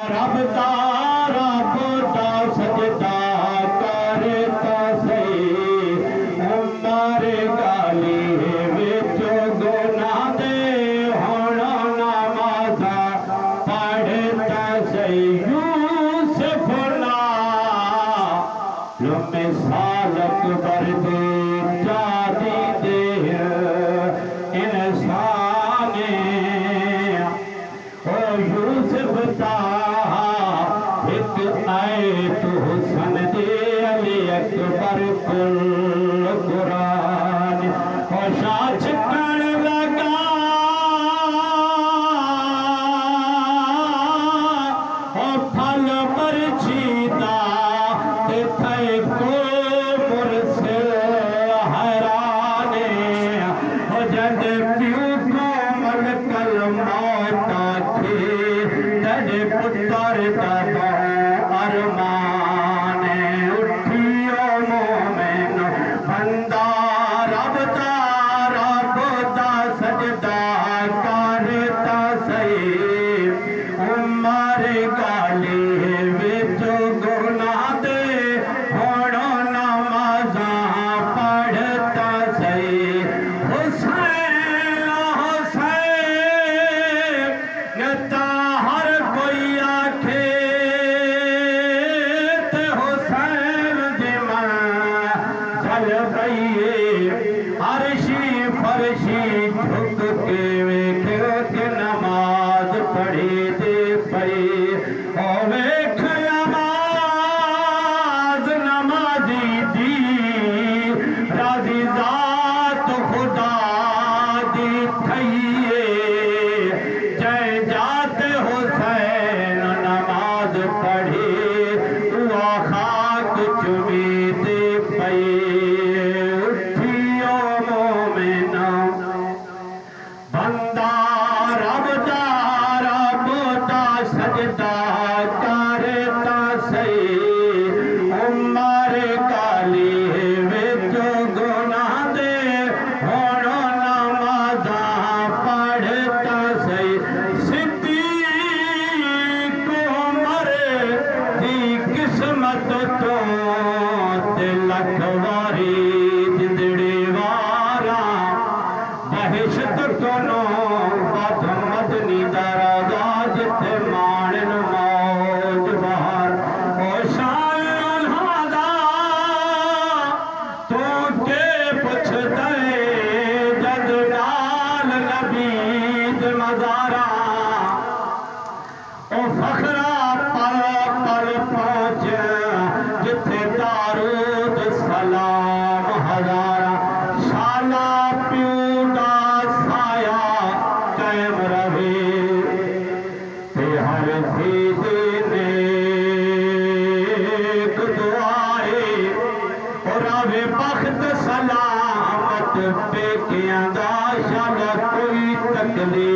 रब तारा बोता सजदा करता सही हमारे गाली विचो गुनाह दे होना नमाज़ा पढ़ता सही यूसुफ ना लुमे सालक बरदे जादी दे इंसाने ओ यूसुफ आए तो हुसन दे अली अकबर कुल कुरान होशाच कर लगा ओ फल मरचीदा ते थे को मुरसिल हैराने हो जद प्यू को मलकल मौत थे तड़े पुत्र दबा अरमान उठियो मोमिन बंदा रब तारा बोता सजदा करता सही उमर गाली विचो गुनाह दे होड़ो नमाज़ा पढ़ता सही हुसैन हुसैन नता हर कोई आखे अर्शी फरशी झुक के वेख के नमाज पढ़ी दे पई ओ वेख नमाज नमाजी दी राजी जात खुदा दी थईए जय जात हुसैन नमाज पढ़ी हुआ खाक चुमी दे पई बंदा रब तारा बोता सजदा करता सही उमर गाली विचो गुनाह दे होड़ो नमाज़ा पढ़ता सही सिद्दीक उमर दी किस्मत तो तिलक वारी जिंदड़ी वारा बहिश्त कोनो बात मदनी दरगा जिथे माणन मौज बहार ओ शान हादा तो के पुछ दे जद नाल नबी दे मज़ारा ओ फखरा पल पल पहुंच जिथे दारूद सलाम हजारा शाला प्यू साया कायम रहे ते हर दीदे नेक दुआए और आवे बख्त सलामत पेकियां दा शाला कोई तकलीफ